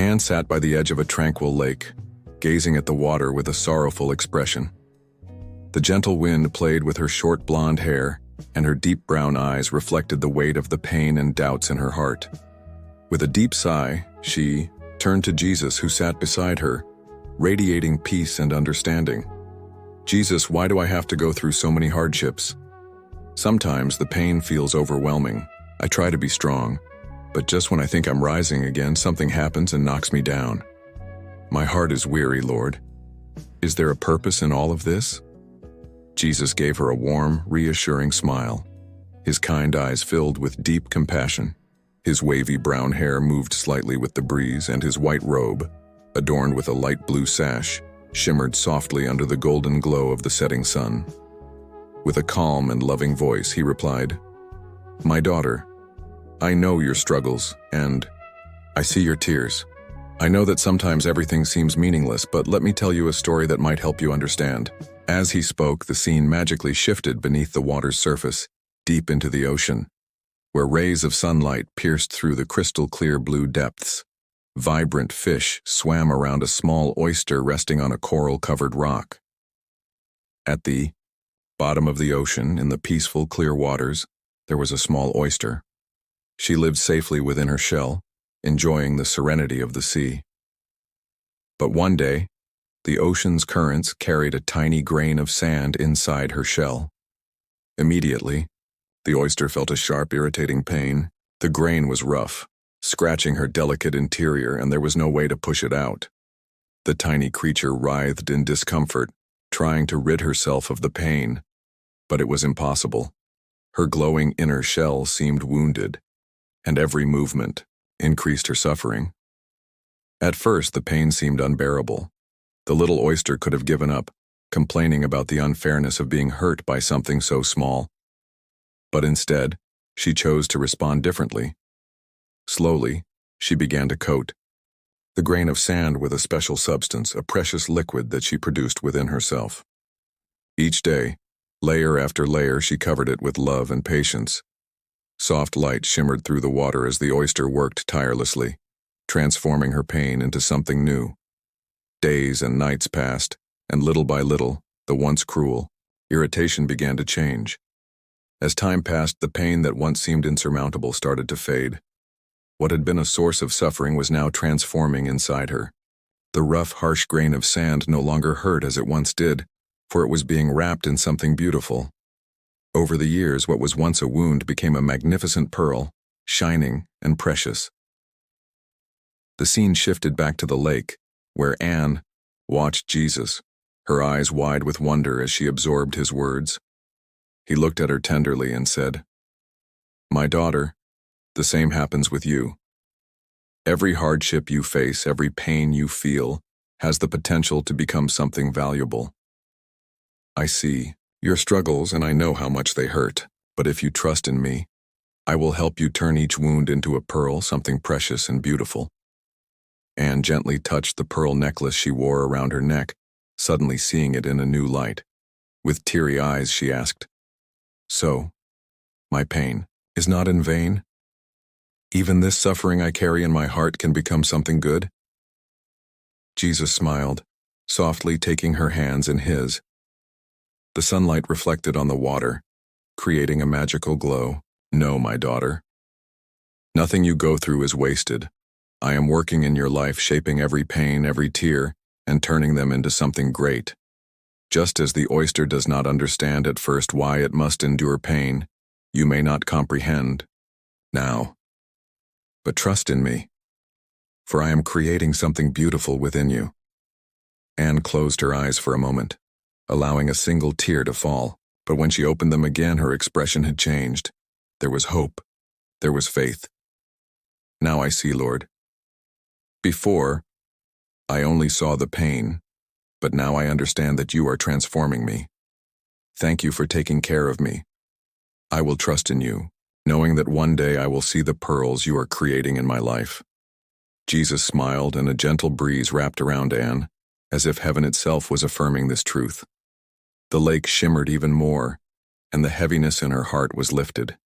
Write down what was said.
Anne sat by the edge of a tranquil lake, gazing at the water with a sorrowful expression. The gentle wind played with her short blonde hair, and her deep brown eyes reflected the weight of the pain and doubts in her heart. With a deep sigh, she turned to Jesus, who sat beside her, radiating peace and understanding. "Jesus, why do I have to go through so many hardships? Sometimes the pain feels overwhelming. I try to be strong, but just when I think I'm rising again, something happens and knocks me down. My heart is weary, Lord. Is there a purpose in all of this?" Jesus gave her a warm, reassuring smile. His kind eyes filled with deep compassion. His wavy brown hair moved slightly with the breeze, and his white robe, adorned with a light blue sash, shimmered softly under the golden glow of the setting sun. With a calm and loving voice, he replied, "My daughter, I know your struggles, and I see your tears. I know that sometimes everything seems meaningless, but let me tell you a story that might help you understand." As he spoke, the scene magically shifted beneath the water's surface, deep into the ocean, where rays of sunlight pierced through the crystal-clear blue depths. Vibrant fish swam around a small oyster resting on a coral-covered rock. At the bottom of the ocean, in the peaceful, clear waters, there was a small oyster. She lived safely within her shell, enjoying the serenity of the sea. But one day, the ocean's currents carried a tiny grain of sand inside her shell. Immediately, the oyster felt a sharp, irritating pain. The grain was rough, scratching her delicate interior, and there was no way to push it out. The tiny creature writhed in discomfort, trying to rid herself of the pain, but it was impossible. Her glowing inner shell seemed wounded, and every movement increased her suffering. At first, the pain seemed unbearable. The little oyster could have given up, complaining about the unfairness of being hurt by something so small. But instead, she chose to respond differently. Slowly, she began to coat the grain of sand with a special substance, a precious liquid that she produced within herself. Each day, layer after layer, she covered it with love and patience. Soft light shimmered through the water as the oyster worked tirelessly, transforming her pain into something new. Days and nights passed, and little by little, the once cruel irritation began to change. As time passed, the pain that once seemed insurmountable started to fade. What had been a source of suffering was now transforming inside her. The rough, harsh grain of sand no longer hurt as it once did, for it was being wrapped in something beautiful. Over the years, what was once a wound became a magnificent pearl, shining and precious. The scene shifted back to the lake, where Anne watched Jesus, her eyes wide with wonder as she absorbed his words. He looked at her tenderly and said, "My daughter, the same happens with you. Every hardship you face, every pain you feel, has the potential to become something valuable. I see your struggles and I know how much they hurt, but if you trust in me, I will help you turn each wound into a pearl, something precious and beautiful." Anne gently touched the pearl necklace she wore around her neck, suddenly seeing it in a new light. With teary eyes, she asked, "So, my pain is not in vain? Even this suffering I carry in my heart can become something good?" Jesus smiled, softly taking her hands in his. The sunlight reflected on the water, creating a magical glow. "No, my daughter. Nothing you go through is wasted. I am working in your life, shaping every pain, every tear, and turning them into something great. Just as the oyster does not understand at first why it must endure pain, you may not comprehend now. But trust in me, for I am creating something beautiful within you." Anne closed her eyes for a moment, allowing a single tear to fall, but when she opened them again, her expression had changed. There was hope. There was faith. "Now I see, Lord. Before, I only saw the pain, but now I understand that you are transforming me. Thank you for taking care of me. I will trust in you, knowing that one day I will see the pearls you are creating in my life." Jesus smiled, and a gentle breeze wrapped around Anne, as if heaven itself was affirming this truth. The lake shimmered even more, and the heaviness in her heart was lifted.